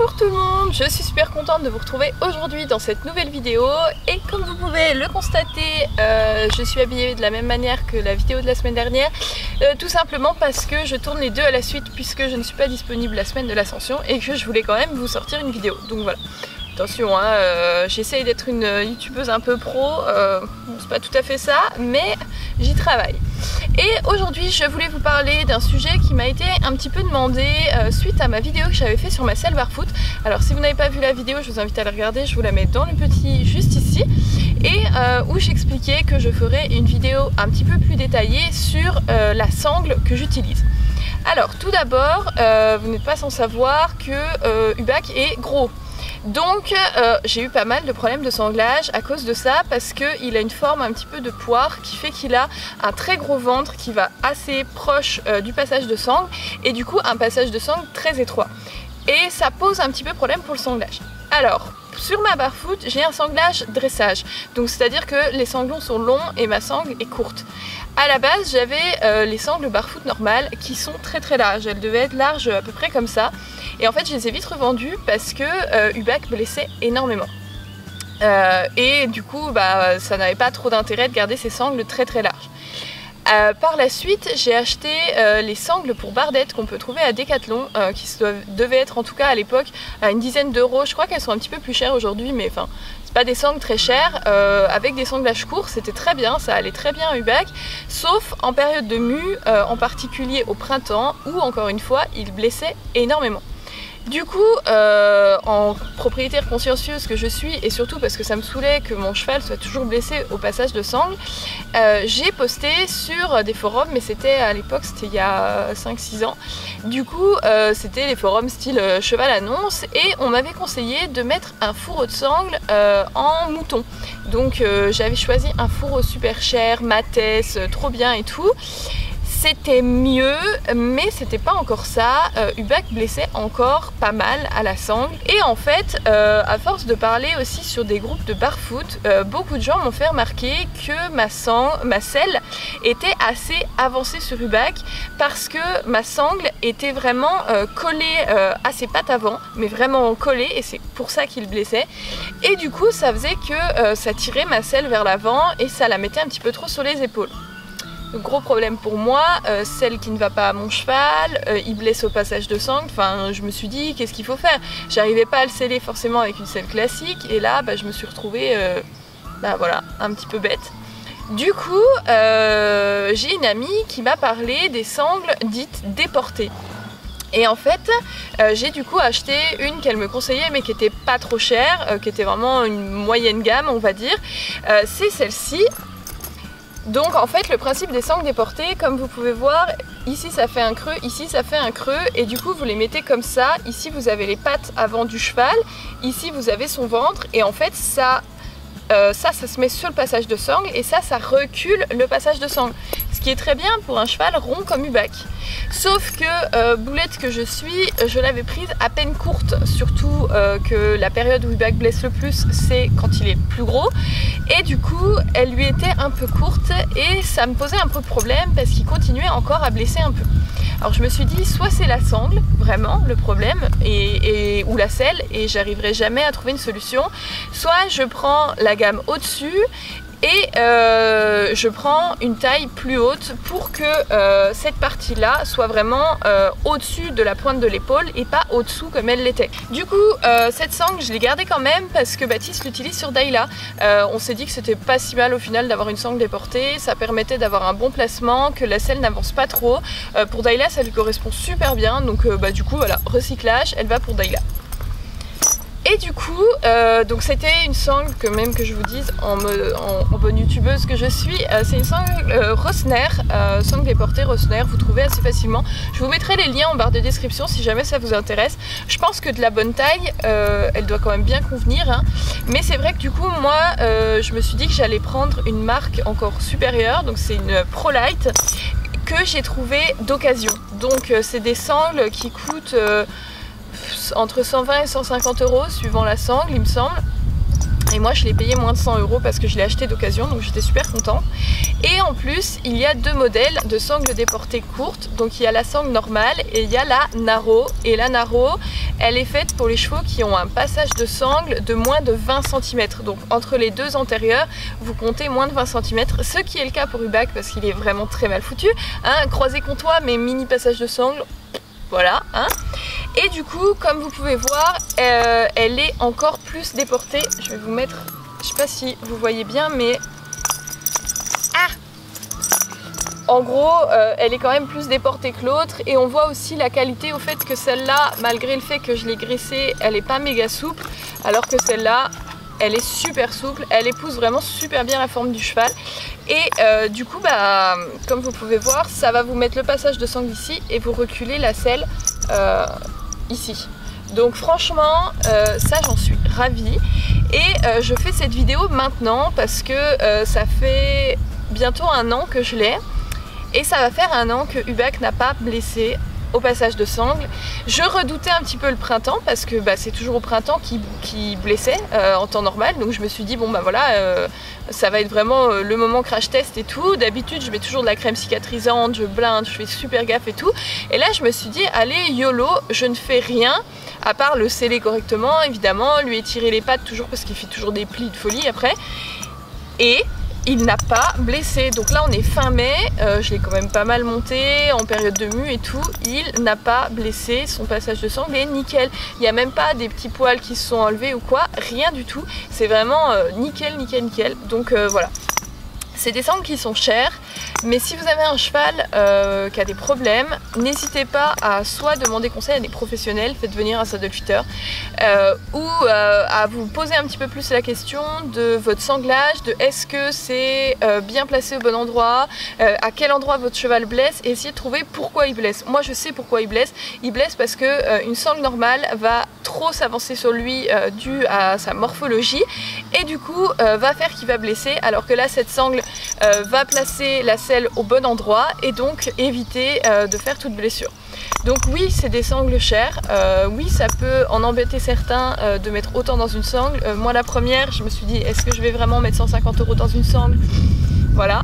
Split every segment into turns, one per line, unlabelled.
Bonjour tout le monde, je suis super contente de vous retrouver aujourd'hui dans cette nouvelle vidéo et comme vous pouvez le constater, je suis habillée de la même manière que la vidéo de la semaine dernière, tout simplement parce que je tourne les deux à la suite puisque je ne suis pas disponible la semaine de l'Ascension et que je voulais quand même vous sortir une vidéo, donc voilà. Attention, j'essaye d'être une youtubeuse un peu pro, bon, c'est pas tout à fait ça, mais j'y travaille. Et aujourd'hui je voulais vous parler d'un sujet qui m'a été un petit peu demandé suite à ma vidéo que j'avais fait sur ma selle barefoot. Alors si vous n'avez pas vu la vidéo, je vous invite à la regarder, je vous la mets dans le petit juste ici. Et où j'expliquais que je ferais une vidéo un petit peu plus détaillée sur la sangle que j'utilise. Alors tout d'abord, vous n'êtes pas sans savoir que Hubac est gros. Donc j'ai eu pas mal de problèmes de sanglage à cause de ça parce qu'il a une forme un petit peu de poire qui fait qu'il a un très gros ventre qui va assez proche du passage de sangle et du coup un passage de sangle très étroit. Et ça pose un petit peu problème pour le sanglage. Alors sur ma barefoot j'ai un sanglage dressage, donc c'est à dire que les sanglons sont longs et ma sangle est courte. À la base j'avais les sangles barefoot normales qui sont très larges, elles devaient être larges à peu près comme ça. Et en fait je les ai vite revendues parce que Hubac blessait énormément. Et du coup ça n'avait pas trop d'intérêt de garder ces sangles très larges. Par la suite j'ai acheté les sangles pour bardette qu'on peut trouver à Decathlon qui devaient être en tout cas à l'époque à une dizaine d'euros. Je crois qu'elles sont un petit peu plus chères aujourd'hui, mais enfin c'est pas des sangles très chères, avec des sanglages courts, c'était très bien, ça allait très bien à Hubac, sauf en période de mue, en particulier au printemps où encore une fois il blessait énormément. Du coup, en propriétaire consciencieuse que je suis, et surtout parce que ça me saoulait que mon cheval soit toujours blessé au passage de sangle, j'ai posté sur des forums, mais c'était à l'époque, c'était il y a 5-6 ans. Du coup, c'était les forums style cheval annonce, et on m'avait conseillé de mettre un fourreau de sangle en mouton. Donc j'avais choisi un fourreau super cher, Mathès, trop bien et tout. C'était mieux, mais c'était pas encore ça. Hubac blessait encore pas mal à la sangle. Et en fait, à force de parler aussi sur des groupes de barefoot, beaucoup de gens m'ont fait remarquer que ma selle était assez avancée sur Hubac parce que ma sangle était vraiment collée à ses pattes avant, mais vraiment collée, et c'est pour ça qu'il blessait. Et du coup, ça faisait que ça tirait ma selle vers l'avant et ça la mettait un petit peu trop sur les épaules. Le gros problème pour moi, celle qui ne va pas à mon cheval, il blesse au passage de sangle, enfin je me suis dit qu'est-ce qu'il faut faire. J'arrivais pas à le sceller forcément avec une selle classique et là je me suis retrouvée voilà, un petit peu bête. Du coup j'ai une amie qui m'a parlé des sangles dites déportées. Et en fait, j'ai du coup acheté une qu'elle me conseillait mais qui était pas trop chère, qui était vraiment une moyenne gamme on va dire. C'est celle-ci. Donc en fait le principe des sangles déportées, comme vous pouvez voir, ici ça fait un creux, ici ça fait un creux, et du coup vous les mettez comme ça. Ici vous avez les pattes avant du cheval, ici vous avez son ventre, et en fait ça se met sur le passage de sangle et ça recule le passage de sangle. Ce qui est très bien pour un cheval rond comme Hubac. Sauf que boulette que je suis, je l'avais prise à peine courte, surtout que la période où Hubac blesse le plus c'est quand il est plus gros, et du coup elle lui était un peu courte et ça me posait un peu de problème parce qu'il continuait encore à blesser un peu. Alors je me suis dit soit c'est la sangle vraiment le problème ou la selle et j'arriverai jamais à trouver une solution, soit je prends la gamme au-dessus et je prends une taille plus haute pour que cette partie là soit vraiment au-dessus de la pointe de l'épaule et pas au-dessous comme elle l'était. Du coup cette sangle je l'ai gardée quand même parce que Baptiste l'utilise sur Dayla. On s'est dit que c'était pas si mal au final d'avoir une sangle déportée, ça permettait d'avoir un bon placement, que la selle n'avance pas trop. Pour Dayla ça lui correspond super bien, donc du coup voilà, recyclage, elle va pour Dayla. Et du coup, donc c'était une sangle que même que je vous dise en bonne youtubeuse que je suis, c'est une sangle Rossner, sangle déportée Rossner, vous trouvez assez facilement. Je vous mettrai les liens en barre de description si jamais ça vous intéresse. Je pense que de la bonne taille, elle doit quand même bien convenir, hein. Mais c'est vrai que du coup moi, je me suis dit que j'allais prendre une marque encore supérieure, donc c'est une ProLite que j'ai trouvé d'occasion. Donc c'est des sangles qui coûtent entre 120 et 150 euros suivant la sangle il me semble. Et moi je l'ai payé moins de 100 € parce que je l'ai acheté d'occasion, donc j'étais super contente. Et en plus il y a deux modèles de sangles déportées courtes. Donc il y a la sangle normale et il y a la narrow. Et la narrow, elle est faite pour les chevaux qui ont un passage de sangle de moins de 20 cm. Donc entre les deux antérieurs, vous comptez moins de 20 cm, ce qui est le cas pour Hubac parce qu'il est vraiment très mal foutu. Hein, croisé contre toi mais mini passage de sangle, voilà. Hein. Et du coup, comme vous pouvez voir, elle est encore plus déportée. Je vais vous mettre, je sais pas si vous voyez bien, mais en gros, elle est quand même plus déportée que l'autre. Et on voit aussi la qualité au fait que celle-là, malgré le fait que je l'ai graissée, elle est pas méga souple, alors que celle-là, elle est super souple. Elle épouse vraiment super bien la forme du cheval. Et du coup, bah, comme vous pouvez voir, ça va vous mettre le passage de sangle ici et vous reculez la selle ici. Donc franchement ça j'en suis ravie. Et je fais cette vidéo maintenant parce que ça fait bientôt 1 an que je l'ai et ça va faire 1 an que Hubac n'a pas blessé au passage de sangle. Je redoutais un petit peu le printemps parce que bah, c'est toujours au printemps qui blessait en temps normal, donc je me suis dit bon bah voilà, ça va être vraiment le moment crash test et tout. D'habitude je mets toujours de la crème cicatrisante, je blinde, je fais super gaffe et tout, et là je me suis dit allez YOLO, je ne fais rien à part le sceller correctement évidemment, lui étirer les pattes toujours parce qu'il fait toujours des plis de folie après, et il n'a pas blessé. Donc là on est fin mai, je l'ai quand même pas mal monté en période de mue et tout, il n'a pas blessé, son passage de sangle est nickel. Il n'y a même pas des petits poils qui se sont enlevés ou quoi, rien du tout, c'est vraiment nickel nickel nickel. Donc voilà. C'est des sangles qui sont chères, mais si vous avez un cheval qui a des problèmes, n'hésitez pas à soit demander conseil à des professionnels, faites venir un saddle fitter, ou à vous poser un petit peu plus la question de votre sanglage, de est-ce que c'est bien placé au bon endroit, à quel endroit votre cheval blesse, et essayer de trouver pourquoi il blesse. Moi je sais pourquoi il blesse parce que une sangle normale va trop s'avancer sur lui dû à sa morphologie, et du coup va faire qu'il va blesser, alors que là cette sangle va placer la selle au bon endroit et donc éviter de faire toute blessure. Donc oui, c'est des sangles chères, oui ça peut en embêter certains de mettre autant dans une sangle. Moi la première, je me suis dit est-ce que je vais vraiment mettre 150 € dans une sangle? Voilà,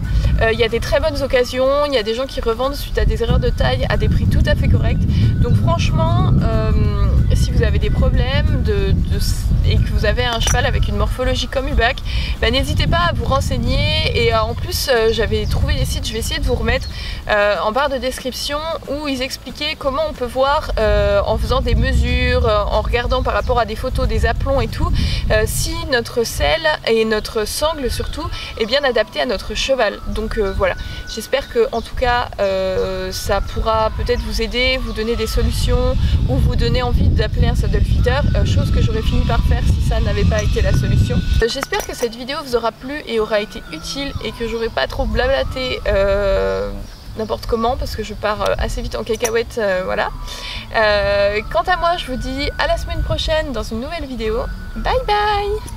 il y a des très bonnes occasions, il y a des gens qui revendent suite à des erreurs de taille à des prix tout à fait corrects. Donc franchement, si vous avez des problèmes et que vous avez un cheval avec une morphologie comme Hubac, bah, n'hésitez pas à vous renseigner. Et en plus j'avais trouvé des sites, je vais essayer de vous remettre en barre de description, où ils expliquaient comment on peut voir en faisant des mesures, en regardant par rapport à des photos des aplombs et tout, si notre selle et notre sangle surtout est bien adaptée à notre cheval. Donc voilà, j'espère que en tout cas ça pourra peut-être vous aider, vous donner des solutions ou vous donner envie d'appeler un saddle fitter, chose que j'aurais fini par faire si ça n'avait pas été la solution. J'espère que cette vidéo vous aura plu et aura été utile et que j'aurai pas trop blablaté n'importe comment parce que je pars assez vite en cacahuète, voilà. Quant à moi je vous dis à la semaine prochaine dans une nouvelle vidéo. Bye bye.